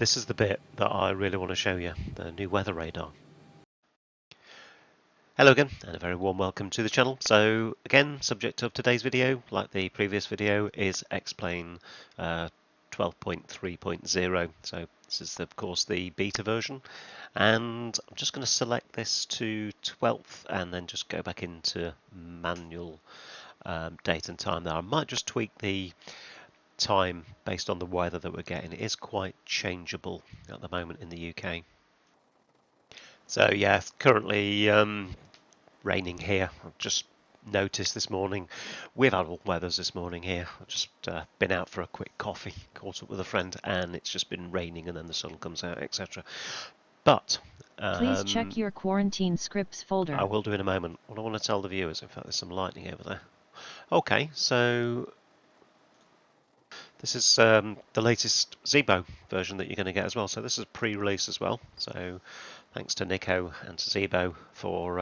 This is the bit that I really want to show you, the new weather radar. Hello again, and a very warm welcome to the channel. So again, subject of today's video, like the previous video, is Explain 12.3.0. So this is of course the beta version, and I'm just going to select this to 12th and then just go back into manual date and time there. I might just tweak the time based on the weather that we're getting. It is quite changeable at the moment in the UK. So yeah, currently raining here. I've just noticed this morning. We've had all weathers this morning here. I've just been out for a quick coffee, caught up with a friend, and it's just been raining and then the sun comes out, etc. But please check your quarantine scripts folder. I will do in a moment. What I want to tell the viewers, in fact there's some lightning over there. Okay, so this is the latest Zibo version that you're going to get as well. So this is pre-release as well. So thanks to Nico and to Zibo for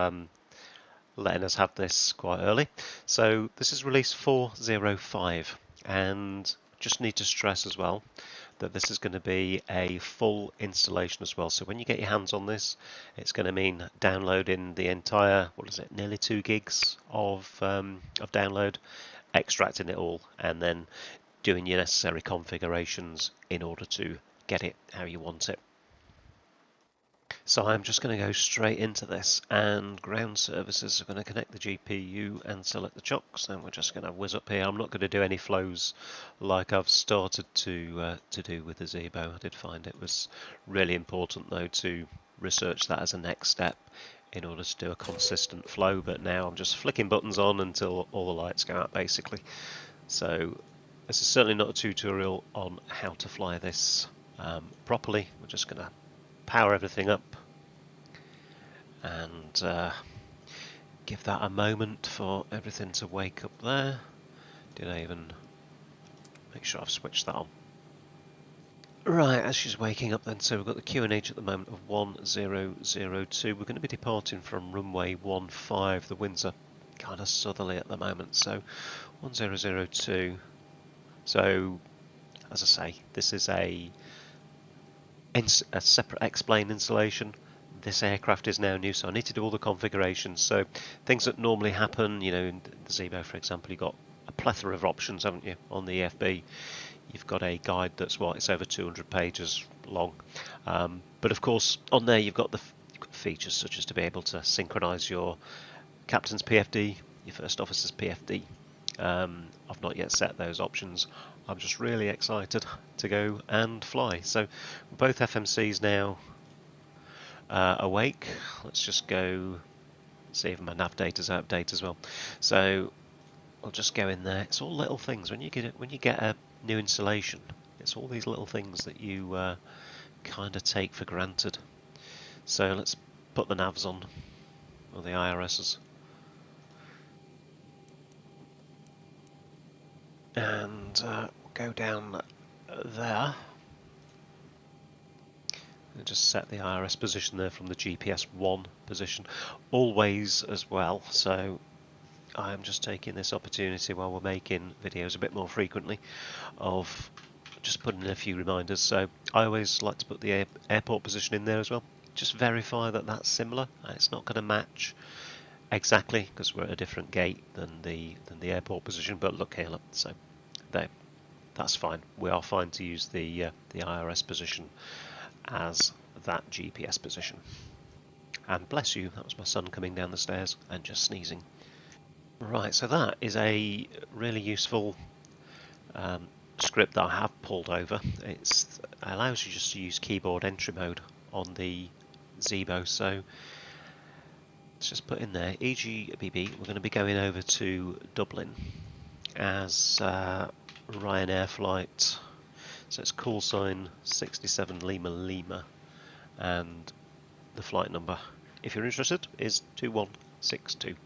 letting us have this quite early. So this is release 4.05, and just need to stress as well that this is going to be a full installation as well. So when you get your hands on this, it's going to mean downloading the entire, what is it, nearly 2 gigs of download, extracting it all, and then doing your necessary configurations in order to get it how you want it. So I'm just going to go straight into this, and ground services are going to connect the GPU and select the chocks, and we're just going to whiz up here. I'm not going to do any flows like I've started to do with the Zibo. I did find it was really important though to research that as a next step in order to do a consistent flow, but now I'm just flicking buttons on until all the lights go out basically. So this is certainly not a tutorial on how to fly this properly. We're just going to power everything up and give that a moment for everything to wake up there. Did I even make sure I've switched that on? Right, as she's waking up then, so we've got the QNH at the moment of 1002. We're going to be departing from runway 15. The winds are kind of southerly at the moment, so 1002. So, as I say, this is a separate explain installation. This aircraft is now new, so I need to do all the configurations. So things that normally happen, you know, in the Zibo, for example, you've got a plethora of options, haven't you? On the EFB, you've got a guide that's it's over 200 pages long. But of course, on there you've got the features such as to be able to synchronise your captain's PFD, your first officer's PFD. I've not yet set those options. I'm just really excited to go and fly. So both FMCs now awake. Let's just go see if my nav data's out of date as well. So I'll just go in there. It's all little things when you get a new installation. It's all these little things that you kind of take for granted. So let's put the navs on, or the IRSs. And go down there and just set the IRS position there from the GPS 1 position, always as well. So I am just taking this opportunity while we're making videos a bit more frequently of just putting in a few reminders. So I always like to put the airport position in there as well. Just verify that that's similar. It's not going to match exactly because we're at a different gate than the airport position, but look here, look, so there, that's fine. We are fine to use the IRS position as that GPS position. And bless you, that was my son coming down the stairs and just sneezing. Right, so that is a really useful script that I have pulled over. It allows you just to use keyboard entry mode on the Zibo. So let's just put in there EGBB. We're going to be going over to Dublin as Ryanair flight. So it's call sign 67 Lima Lima, and the flight number, if you're interested, is 2162.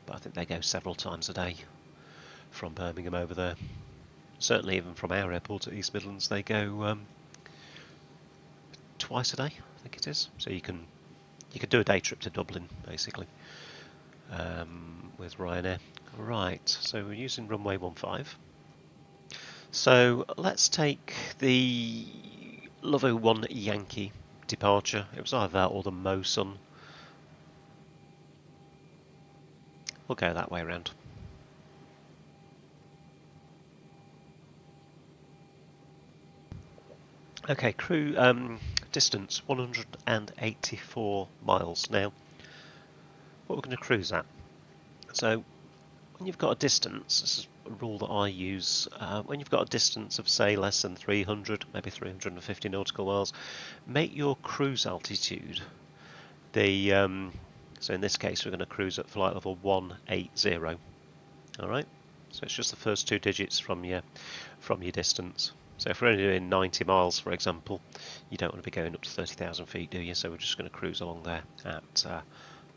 But I think they go several times a day from Birmingham over there. Certainly even from our airport at East Midlands they go twice a day, I think it is. So you can do a day trip to Dublin basically with Ryanair. Right, so we're using runway 15. So let's take the Lovo 1 Yankee departure. It was either that or the Mosun. We'll go that way around. Okay, crew distance 184 miles. Now, what we're going to cruise at. So, when you've got a distance, this is a rule that I use, when you've got a distance of say less than 300, maybe 350 nautical miles, make your cruise altitude the, so in this case we're going to cruise at flight level 180, alright? So it's just the first two digits from your distance. So if we're only doing 90 miles, for example, you don't want to be going up to 30,000 feet, do you? So we're just going to cruise along there at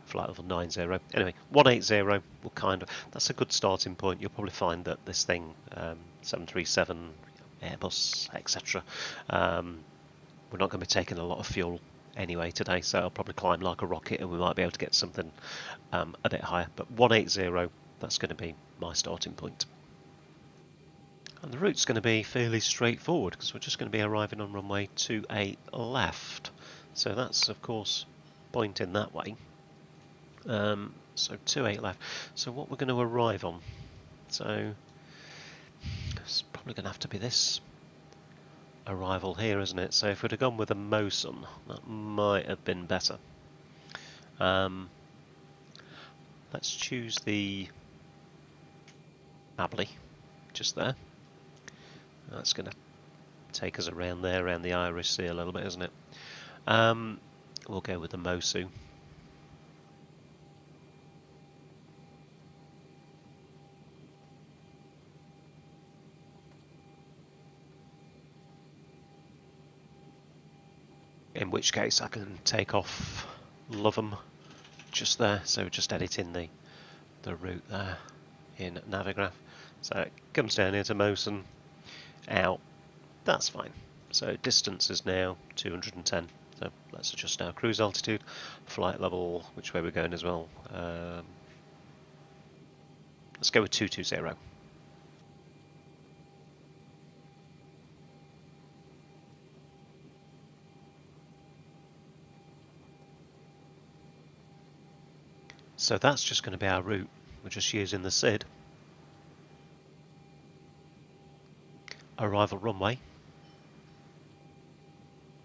flight level 90. Anyway, 180 will that's a good starting point. You'll probably find that this thing, 737, Airbus, etc., we're not going to be taking a lot of fuel anyway today, so I'll probably climb like a rocket and we might be able to get something a bit higher. But 180, that's going to be my starting point. And the route's going to be fairly straightforward because we're just going to be arriving on runway 28 left. So that's, of course, pointing that way. So 28 left. So what we're going to arrive on. So it's probably going to have to be this arrival here, isn't it? So if we'd have gone with a Mosun, that might have been better. Let's choose the Abley, just there. That's going to take us around there, around the Irish Sea a little bit, isn't it? We'll go with the Mosu. In which case I can take off Loveham just there, so just editing the route there in Navigraph. So it comes down here to Mosun, out, that's fine. So distance is now 210, so let's adjust our cruise altitude, flight level, which way we're going as well. Let's go with 220. So that's just going to be our route. We're just using the SID. Arrival runway.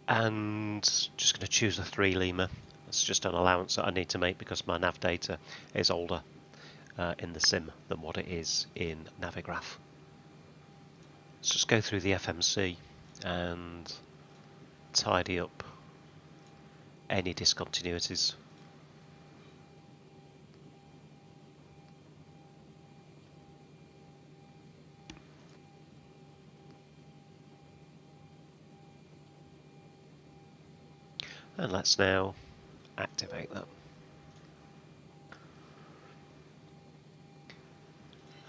And just going to choose a 3 Lima. That's just an allowance that I need to make because my nav data is older in the sim than what it is in Navigraph. Let's just go through the FMC and tidy up any discontinuities. And let's now activate that.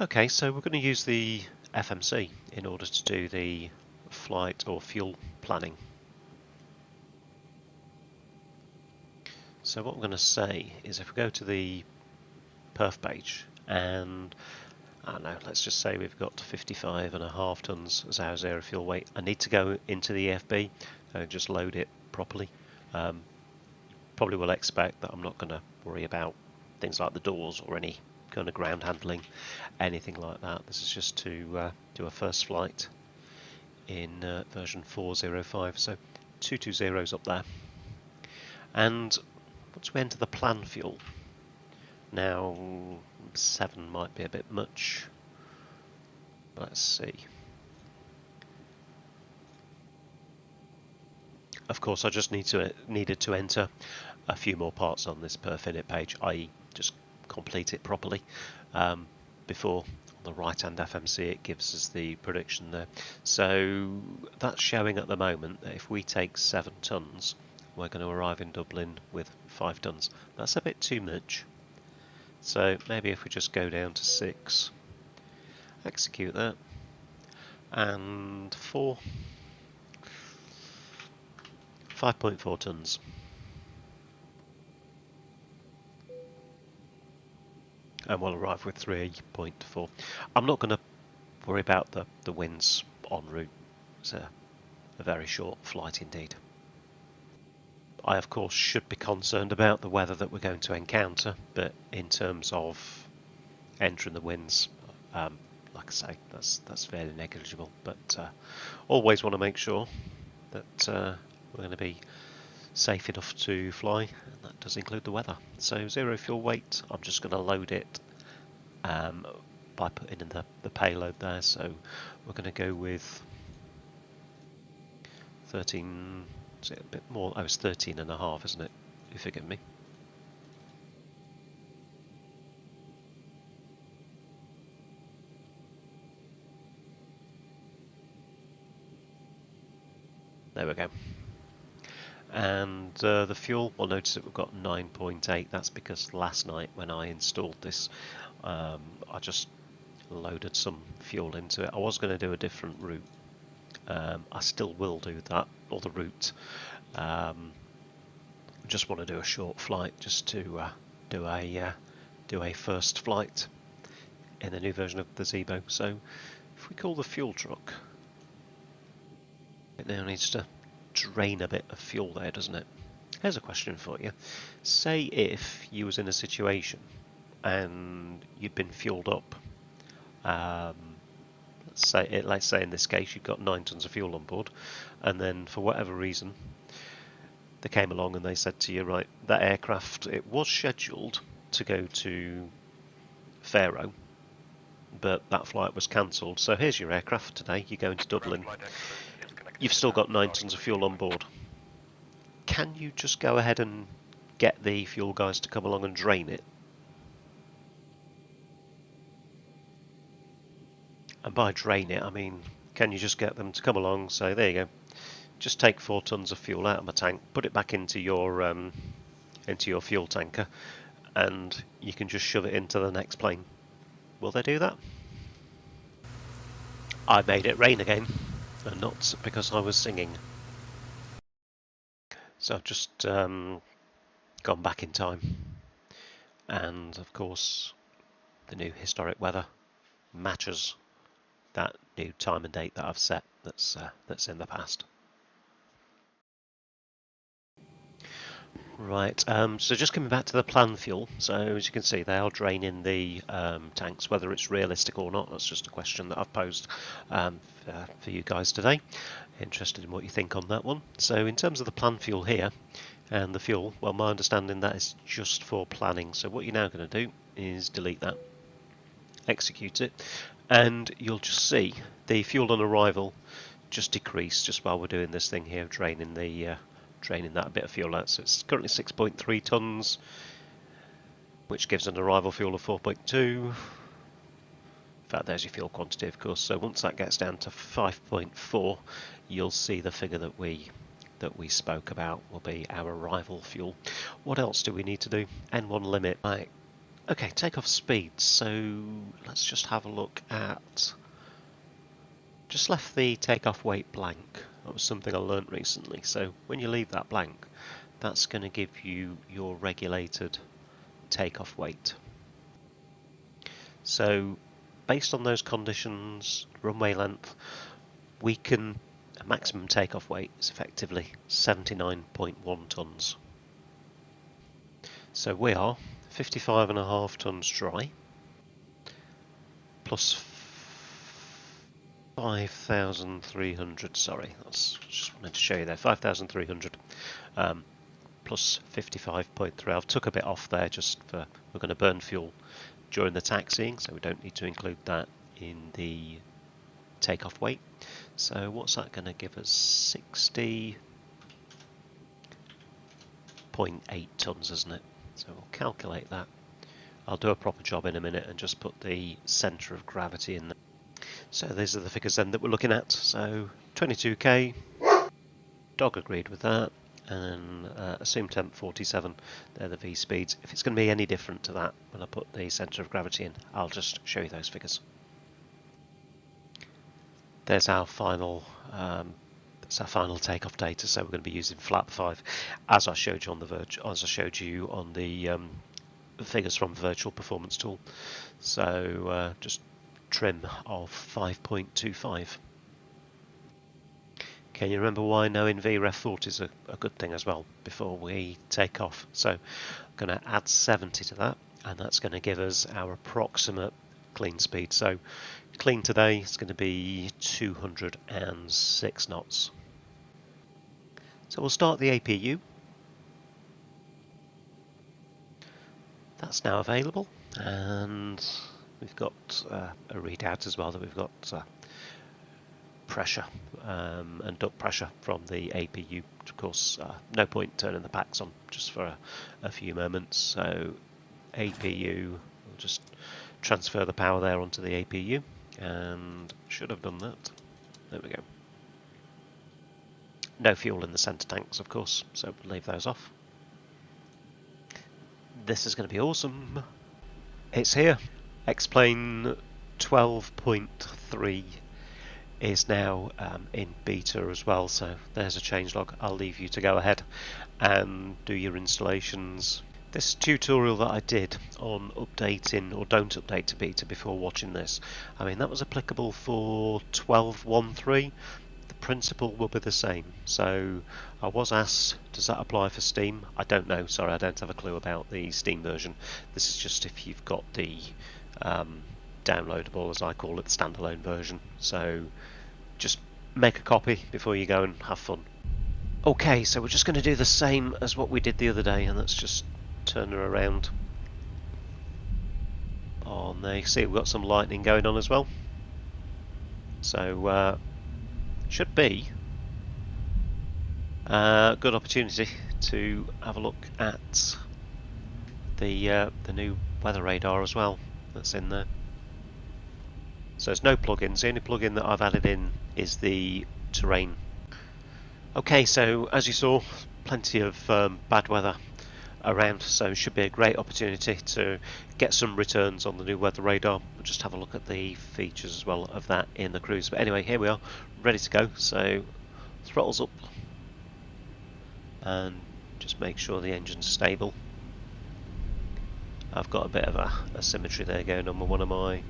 Okay, so we're going to use the FMC in order to do the flight or fuel planning. So what we're going to say is if we go to the perf page and I don't know, let's just say we've got 55.5 tons as our zero fuel weight. I need to go into the EFB and just load it properly. Probably will expect that I'm not going to worry about things like the doors or any kind of ground handling, anything like that. This is just to do a first flight in version 4.05, so 220 is up there. And once we enter the plan fuel, now 7 might be a bit much. Let's see. Of course, I just needed to enter a few more parts on this perf init page, i.e. just complete it properly before on the right hand FMC it gives us the prediction there. So that's showing at the moment that if we take 7 tons, we're going to arrive in Dublin with 5 tons. That's a bit too much. So maybe if we just go down to 6, execute that, and 5.4 tons. And we'll arrive with 3.4. I'm not going to worry about the winds en route. So a very short flight indeed. I of course should be concerned about the weather that we're going to encounter, but in terms of entering the winds, like I say, that's fairly negligible. But always want to make sure that we're going to be safe enough to fly, and that does include the weather. So 0 fuel weight, I'm just going to load it by putting in the payload there. So we're going to go with 13, is it a bit more? Oh, it's 13.5, isn't it? You forgive me. There we go. And the fuel, well, notice that we've got 9.8. That's because last night when I installed this, I just loaded some fuel into it. I was going to do a different route. I still will do that, or the route. Just want to do a short flight, just to do a first flight in the new version of the Zibo. So if we call the fuel truck, it now needs to drain a bit of fuel there, doesn't it? Here's a question for you. Say if you was in a situation and you'd been fueled up. Let's say in this case you've got 9 tons of fuel on board, and then for whatever reason they came along and they said to you, right, that aircraft, it was scheduled to go to Faro, but that flight was cancelled. So here's your aircraft today. You're going to Dublin. You've still got 9 tons of fuel on board. Can you just go ahead and get the fuel guys to come along and drain it? And by drain it, I mean, can you just get them to come along, say, there you go, just take 4 tons of fuel out of my tank, put it back into your fuel tanker, and you can just shove it into the next plane. Will they do that? I made it rain again, and not because I was singing. So I've just gone back in time, and of course the new historic weather matches that new time and date that I've set that's in the past. Right, so just coming back to the plan fuel, so as you can see they are draining the tanks, whether it's realistic or not, that's just a question that I've posed for you guys today. Interested in what you think on that one. So in terms of the plan fuel here, and the fuel, well, my understanding that is just for planning, so what you're now going to do is delete that, execute it, and you'll just see the fuel on arrival just decrease just while we're doing this thing here, draining that bit of fuel out. So it's currently 6.3 tons, which gives an arrival fuel of 4.2. In fact, there's your fuel quantity, of course. So once that gets down to 5.4, you'll see the figure that we spoke about will be our arrival fuel. What else do we need to do? N1 limit. Right. Okay, takeoff speeds. So let's just have a look at. Just left the takeoff weight blank. That was something I learnt recently. So when you leave that blank, that's going to give you your regulated takeoff weight. So based on those conditions, runway length, we can, a maximum takeoff weight is effectively 79.1 tons. So we are 55.5 tons dry, plus 5,300, sorry, that's just wanted to show you there, 5,300 plus 55.3. I've took a bit off there just for, we're going to burn fuel during the taxiing, so we don't need to include that in the takeoff weight. So what's that going to give us? 60.8 tons, isn't it? So we'll calculate that. I'll do a proper job in a minute and just put the centre of gravity in there. So these are the figures then that we're looking at. So 22k, Dog agreed with that, and assume temp 47, they're the V speeds. If it's going to be any different to that when I put the centre of gravity in, I'll just show you those figures. There's our final takeoff data. So we're going to be using flap 5, as I showed you on the figures from the virtual performance tool. So just trim of 5.25. Can you remember why knowing VREF40 is a good thing as well before we take off? So I'm going to add 70 to that, and that's going to give us our approximate clean speed. So clean today is going to be 206 knots. So we'll start the APU. That's now available, and we've got a readout as well that we've got pressure and duct pressure from the APU. Of course, no point turning the packs on just for a few moments. So APU, we'll just transfer the power there onto the APU, and should have done that. There we go. No fuel in the centre tanks, of course, so we'll leave those off. This is going to be awesome. It's here. X-Plane 12.3 is now in beta as well, so there's a changelog. I'll leave you to go ahead and do your installations. This tutorial that I did on updating or don't update to beta before watching this, I mean, that was applicable for 12.1.3. The principle will be the same. So I was asked, does that apply for Steam? I don't know, sorry, I don't have a clue about the Steam version. This is just if you've got the downloadable, as I call it, the standalone version. So just make a copy before you go and have fun. Okay, so we're just going to do the same as what we did the other day, and let's just turn her around. On there, you can see we've got some lightning going on as well. So should be a good opportunity to have a look at the new weather radar as well that's in there. So there's no plugins. The only plugin that I've added in is the terrain. Okay, so as you saw, plenty of bad weather around, so it should be a great opportunity to get some returns on the new weather radar. We'll just have a look at the features as well of that in the cruise. But anyway, here we are, ready to go. So throttles up and just make sure the engine's stable. I've got a bit of a asymmetry there going on with one of my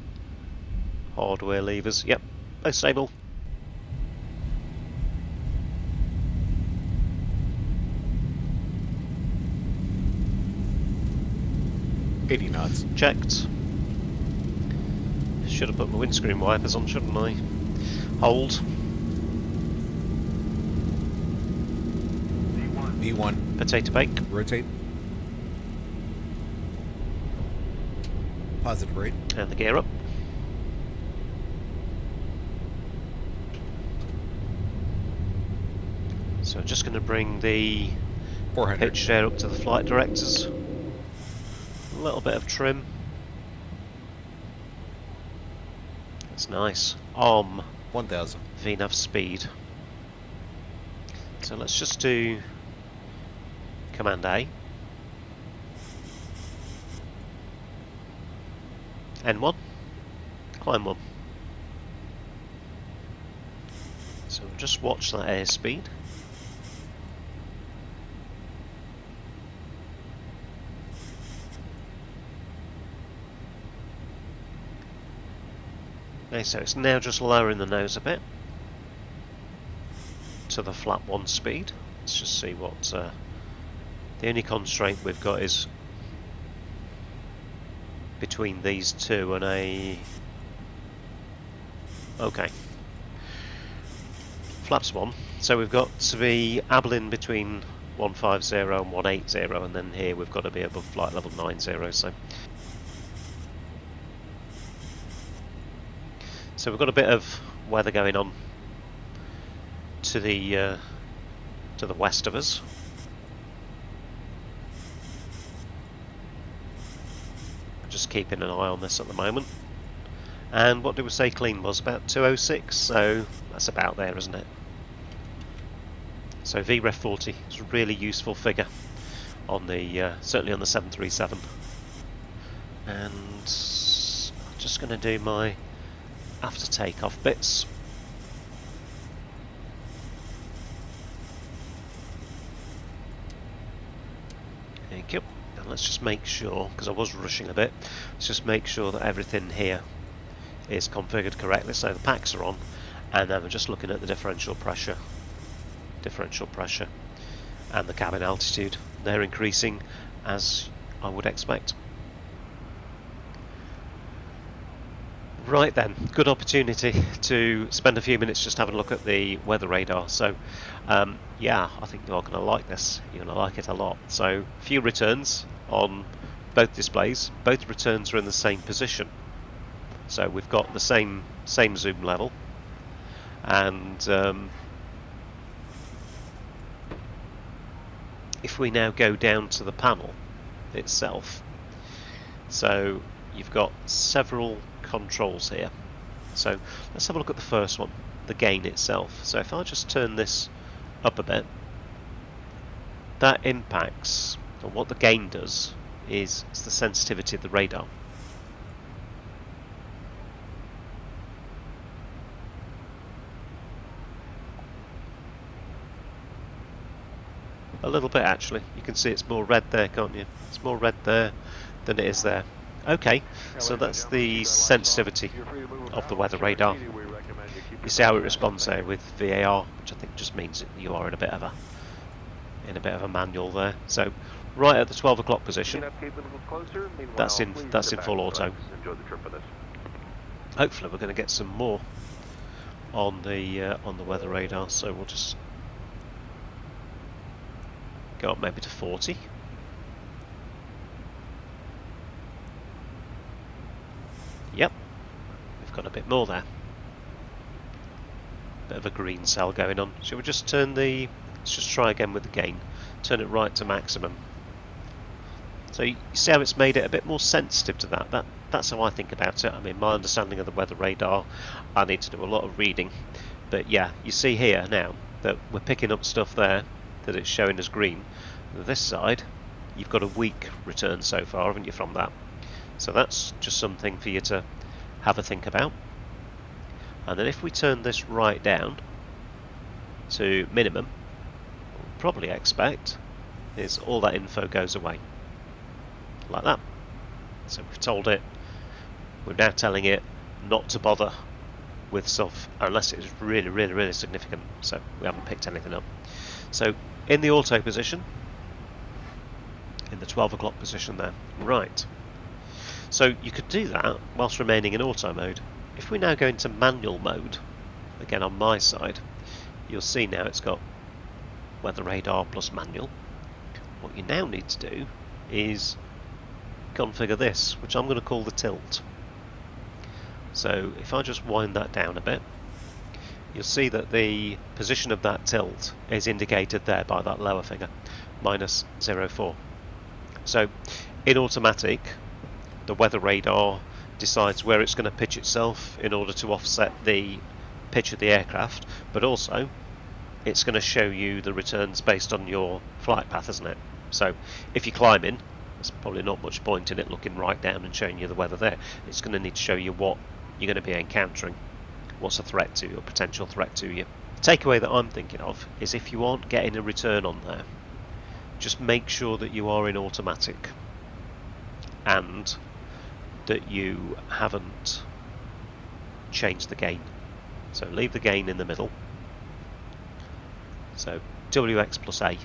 hardware levers. Yep, both stable. $80 knots. Checked. Should have put my windscreen wipers on, shouldn't I? Hold. V1. Potato bake. Rotate. Positive rate. And the gear up. So I'm just going to bring the 400. pitch share up to the flight directors. A little bit of trim. That's nice. 1000. VNAV speed. So let's just do Command A. N1. Climb 1. So we'll just watch that airspeed. Okay, so it's now just lowering the nose a bit to the flat 1 speed. Let's just see what the only constraint we've got is between these two and a okay flaps 1. So we've got to be Abilene between 150 and 180, and then here we've got to be above flight level 90. So we've got a bit of weather going on to the west of us. Just keeping an eye on this at the moment. And what did we say clean was? About 206, so that's about there, isn't it? So VREF40 is a really useful figure on the certainly on the 737. And I'm just going to do my after takeoff bits. Thank you. And let's just make sure, because I was rushing a bit, let's just make sure that everything here is configured correctly. So the packs are on, and then we're just looking at the differential pressure differential pressure and the cabin altitude. They're increasing as I would expect. Right then, good opportunity to spend a few minutes just having a look at the weather radar. So yeah, I think you're going to like this. You're going to like it a lot. So a few returns on both displays. Both returns are in the same position. So we've got the same zoom level, and if we now go down to the panel itself, so you've got several controls here. So let's have a look at the first one, the gain itself. So if I just turn this up a bit, that impacts, or what the gain does is it's the sensitivity of the radar. A little bit actually. You can see it's more red there, can't you? It's more red there than it is there. Okay, so that's the sensitivity of the weather radar. You see how it responds there with VAR, which I think just means that you are in a bit of a manual there. So right at the 12 o'clock position, that's in full auto. Hopefully we're going to get some more on the weather radar. So we'll just go up maybe to 40. Yep, we've got a bit more there. Bit of a green cell going on. Shall we just let's just try again with the gain. Turn it right to maximum. So you see how it's made it a bit more sensitive to that. That's how I think about it. I mean, my understanding of the weather radar, I need to do a lot of reading. But yeah, you see here now that we're picking up stuff there that it's showing as green. This side, you've got a weak return so far, haven't you, from that? So that's just something for you to have a think about. And then if we turn this right down to minimum, what we'll probably expect is all that info goes away. Like that. So we've told it, we're now telling it not to bother with stuff unless it's really, really, really significant. So we haven't picked anything up. So in the auto position, in the 12 o'clock position there. Right. So you could do that whilst remaining in auto mode. If we now go into manual mode, again on my side, you'll see now it's got weather radar plus manual. What you now need to do is configure this, which I'm going to call the tilt. So if I just wind that down a bit, you'll see that the position of that tilt is indicated there by that lower figure, minus 0.4. So in automatic, the weather radar decides where it's going to pitch itself in order to offset the pitch of the aircraft, but also it's going to show you the returns based on your flight path, isn't it? So if you're climbing, there's probably not much point in it looking right down and showing you the weather there. It's going to need to show you what you're going to be encountering, what's a threat to you, a potential threat to you. The takeaway that I'm thinking of is if you aren't getting a return on there, just make sure that you are in automatic and that you haven't changed the gain. So leave the gain in the middle. So WX plus A.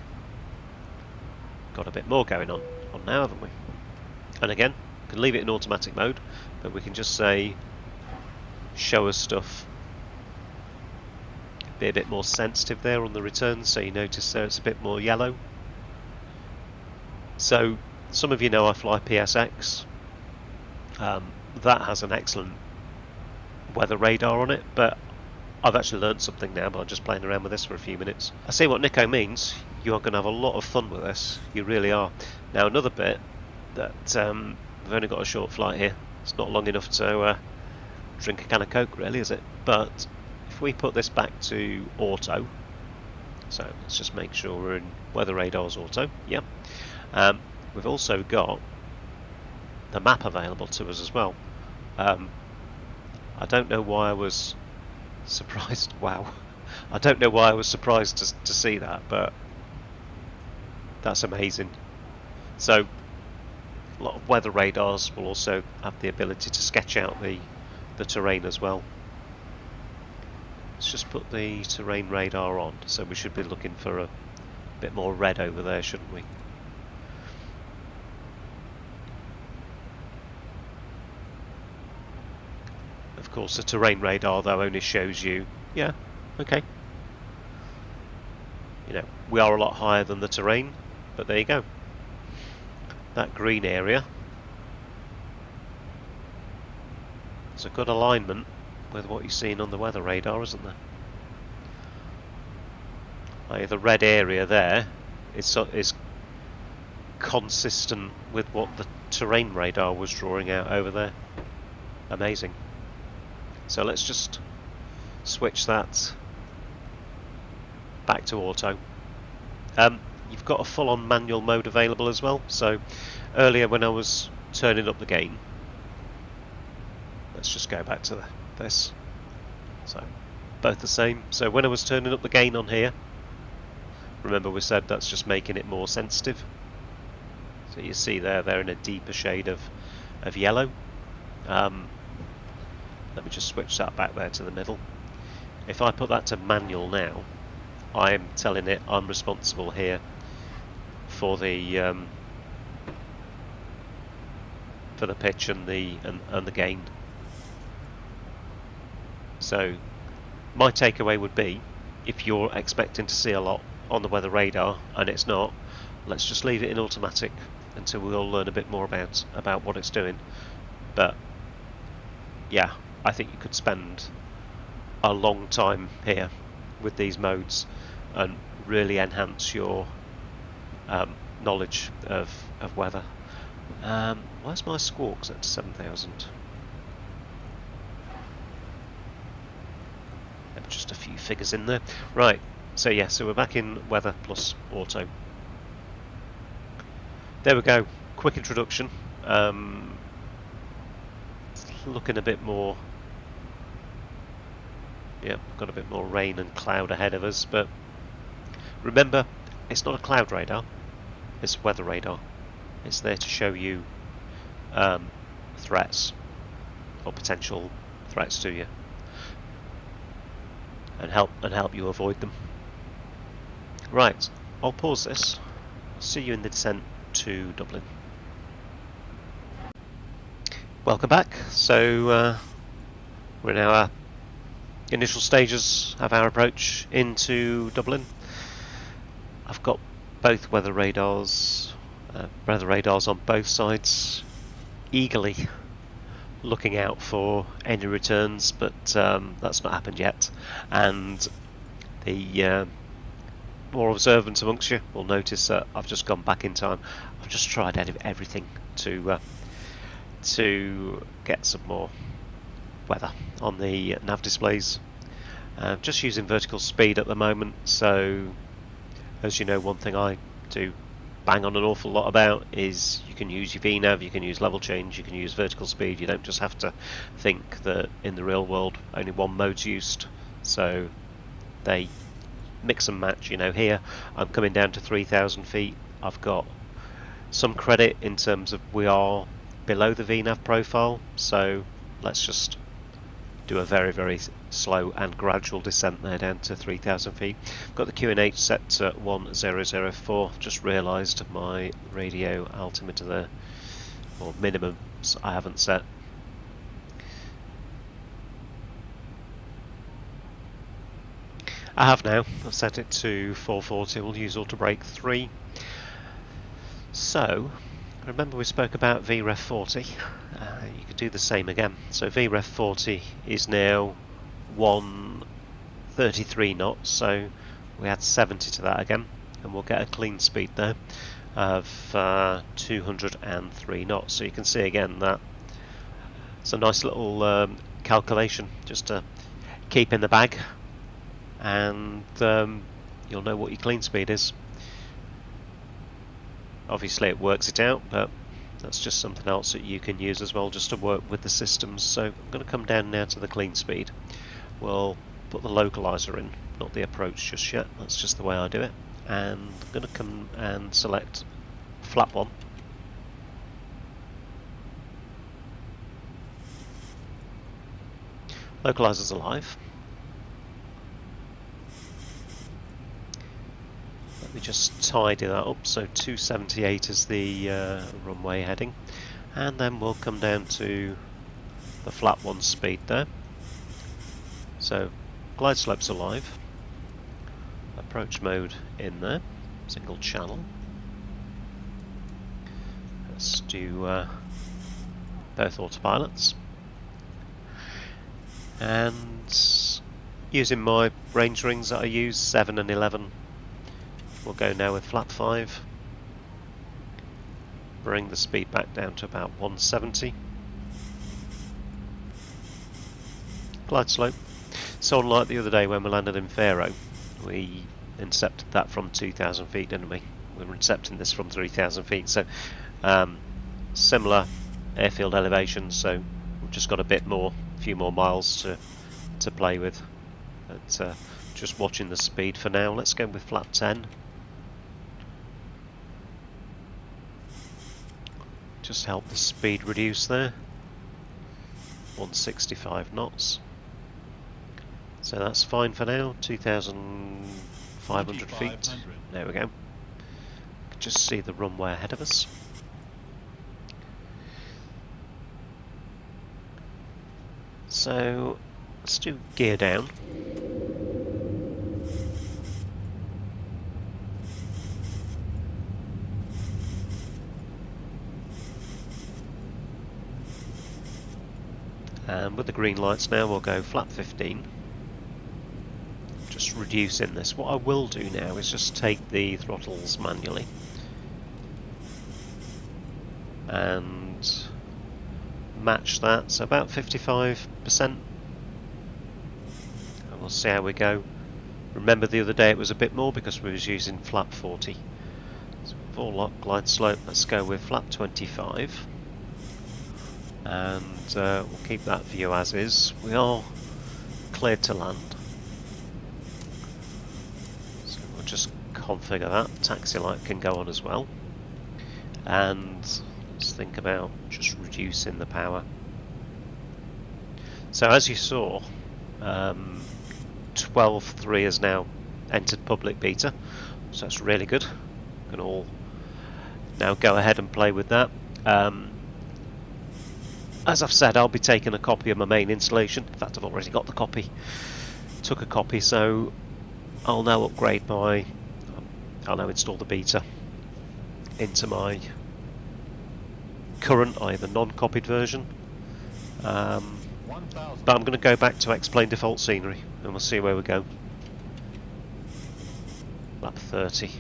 Got a bit more going on now, haven't we? And again, we can leave it in automatic mode, but we can just say show us stuff. Be a bit more sensitive there on the returns, so you notice there it's a bit more yellow. So some of you know I fly PSX. That has an excellent weather radar on it, but I've actually learned something now by just playing around with this for a few minutes. I see what Nico means. You are going to have a lot of fun with this. You really are. Now another bit that we've only got a short flight here. It's not long enough to drink a can of Coke, really, is it? But if we put this back to auto, so let's just make sure we're in weather radar's auto. Yep. We've also got the map available to us as well. I don't know why I was surprised. Wow. I don't know why I was surprised to see that, but that's amazing. So a lot of weather radars will also have the ability to sketch out the terrain as well. Let's just put the terrain radar on, so we should be looking for a bit more red over there, shouldn't we? Of course, the terrain radar though only shows you, yeah, okay. You know, we are a lot higher than the terrain, but there you go. That green area, it's a good alignment with what you're seeing on the weather radar, isn't there? Like the red area there is consistent with what the terrain radar was drawing out over there. Amazing. So let's just switch that back to auto. You've got a full-on manual mode available as well. So earlier when I was turning up the gain, let's just go back to this. So both the same. So when I was turning up the gain on here, remember we said that's just making it more sensitive. So you see there, they're in a deeper shade of yellow. Let me just switch that back there to the middle. If I put that to manual now, I'm telling it I'm responsible here for the pitch and the gain. So my takeaway would be, if you're expecting to see a lot on the weather radar and it's not, let's just leave it in automatic until we all learn a bit more about what it's doing. But yeah, I think you could spend a long time here with these modes and really enhance your knowledge of weather. Where's my squawk set to 7,000? Just a few figures in there. Right, so yeah, so we're back in weather plus auto. There we go, quick introduction. Looking a bit more, yeah, got a bit more rain and cloud ahead of us, but remember, it's not a cloud radar, it's a weather radar. It's there to show you threats or potential threats to you, and help you avoid them. Right, I'll pause this. I'll see you in the descent to Dublin. Welcome back. So we're in our initial stages of our approach into Dublin. I've got both weather radars on both sides, eagerly looking out for any returns, but that's not happened yet. And the more observant amongst you will notice that I've just gone back in time. I've just tried everything to get some more weather on the nav displays. Just using vertical speed at the moment, so as you know, one thing I do bang on an awful lot about is you can use your VNav, you can use level change, you can use vertical speed. You don't just have to think that in the real world only one mode's used, so they mix and match. You know, here I'm coming down to 3,000 feet. I've got some credit in terms of we are below the VNav profile, so let's just do a very, very slow and gradual descent there down to 3,000 feet. Got the QNH set to 1004. Just realised my radio altimeter there, or minimums, I haven't set. I have now. I've set it to 440. We'll use auto brake 3. So remember we spoke about VREF 40. You could do the same again. So VREF 40 is now 133 knots, so we add 70 to that again, and we'll get a clean speed there of 203 knots. So you can see again that it's a nice little calculation just to keep in the bag, and you'll know what your clean speed is. Obviously it works it out, but that's just something else that you can use as well, just to work with the systems. So I'm going to come down now to the clean speed. We'll put the localizer in, not the approach just yet. That's just the way I do it. And I'm going to come and select flap 1. Localizer's alive. Let me just tidy that up. So 278 is the runway heading, and then we'll come down to the flat 1 speed there. So glide slope's alive, approach mode in there, single channel. Let's do both autopilots, and using my range rings that I use, 7 and 11, we'll go now with flat 5, bring the speed back down to about 170. Glide slope. So unlike the other day when we landed in Faro, we incepted that from 2,000 feet, didn't we? We were incepting this from 3,000 feet, so similar airfield elevation, so we've just got a few more miles to play with. But just watching the speed for now. Let's go with flat 10. Just help the speed reduce there. 165 knots. So that's fine for now, 2,500 feet. There we go. Just see the runway ahead of us. So let's do gear down. And with the green lights now, we'll go flat 15. Just reducing this. What I will do now is just take the throttles manually and match that, so about 55%, and we'll see how we go. Remember the other day it was a bit more because we was using flat 40. So full lock glide slope, let's go with flat 25, and we'll keep that view as is. We are cleared to land. Just configure that. Taxi light can go on as well, and let's think about just reducing the power. So as you saw, 12.3 has now entered public beta, so that's really good. We can all now go ahead and play with that. As I've said, I'll be taking a copy of my main installation. In fact, I've already got the copy. Took a copy, so I'll now upgrade I'll now install the beta into my current, either non-copied version. But I'm going to go back to explain default scenery and we'll see where we go. Lap 30.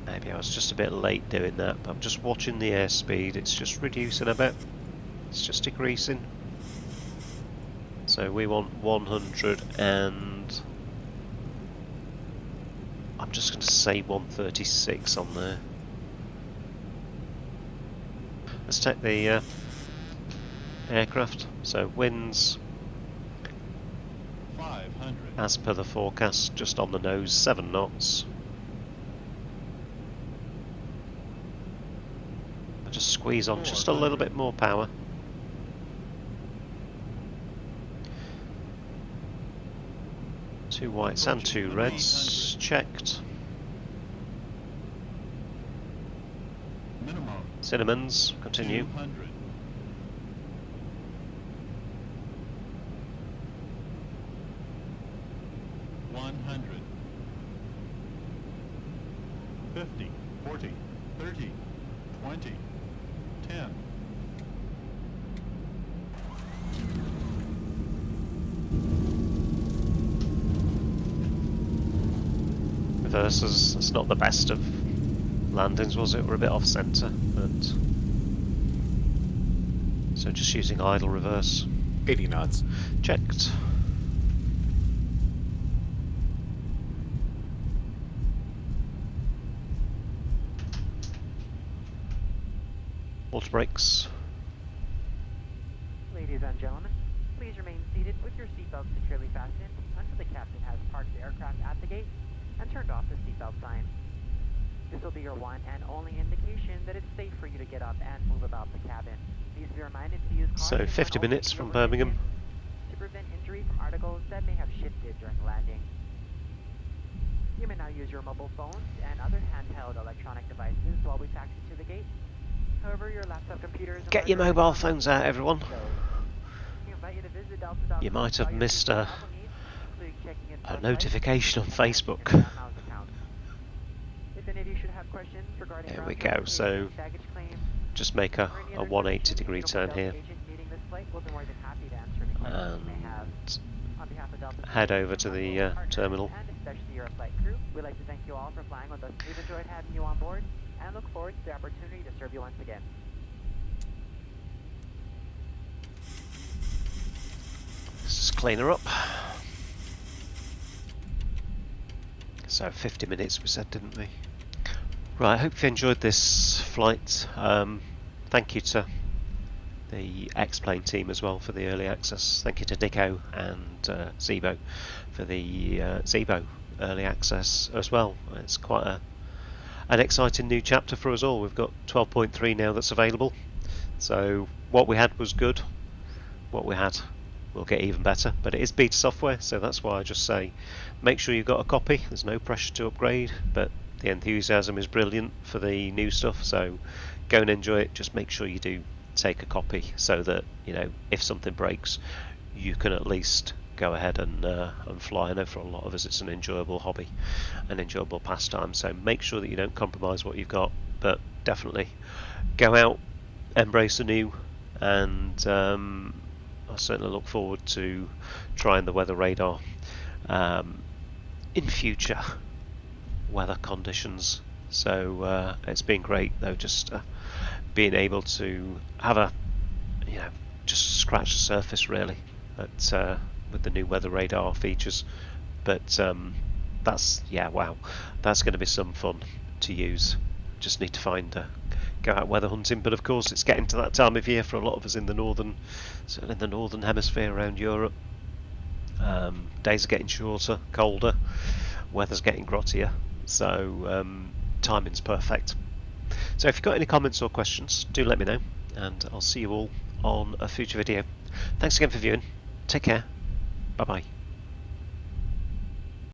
Maybe I was just a bit late doing that, but I'm just watching the airspeed. It's just reducing a bit. It's just decreasing. So we want 100 and I'm just going to say 136 on there. Let's take the aircraft. So winds, 500. as per the forecast, just on the nose, 7 knots. I just squeeze on just a little bit more power. Two whites and 2 reds checked. Minimum Cinnamons, continue. 200. $100. 50, 40, 30, 20, 10. Reverses, it's not the best of landings, was it? We're a bit off centre, but so just using idle reverse. 80 knots. Checked. Auto brakes. Ladies and gentlemen, please remain seated with your seatbelts securely fastened until the captain has parked the aircraft at the gate and turned off the seatbelt sign. This will be your one and only indication that it's safe for you to get up and move about the cabin. Please be reminded to use caution. So 50 when minutes opening from your Birmingham. engine to prevent injury from articles that may have shifted during landing. You may now use your mobile phones and other handheld electronic devices while we taxi to the gate. However, your laptop computers... Get your mobile phones out, everyone. We invite you to visit Delta. You might have missed a notification on Facebook. If any of you should have questions regarding There we go, so just make a 180-degree turn here and head over to the terminal. And especially your flight crew, we'd like to thank you all for flying with us. We've enjoyed having you on board and look forward to the opportunity to serve you once again. Let's just clean her up. So 50 minutes we said, didn't we? Right, I hope you enjoyed this flight. Thank you to the X-Plane team as well for the early access. Thank you to Nico and Zibo for the Zibo early access as well. It's quite an exciting new chapter for us all. We've got 12.3 now that's available. So what we had was good. What we had will get even better, but it is beta software, so that's why I just say make sure you've got a copy. There's no pressure to upgrade, but the enthusiasm is brilliant for the new stuff, so go and enjoy it. Just make sure you do take a copy so that, you know, if something breaks you can at least go ahead and fly. I know for a lot of us it's an enjoyable hobby, an enjoyable pastime, so make sure that you don't compromise what you've got, but definitely go out, embrace the new, and I certainly look forward to trying the weather radar in future weather conditions. So it's been great though, just being able to have a, you know, just scratch the surface really at, with the new weather radar features. But that's, yeah, wow, that's going to be some fun to use. Just need to find go out weather hunting, but of course it's getting to that time of year for a lot of us in the northern, certainly in the northern hemisphere around Europe. Days are getting shorter, colder, weather's getting grottier, so timing's perfect. So if you've got any comments or questions, do let me know, and I'll see you all on a future video. Thanks again for viewing. Take care. Bye bye.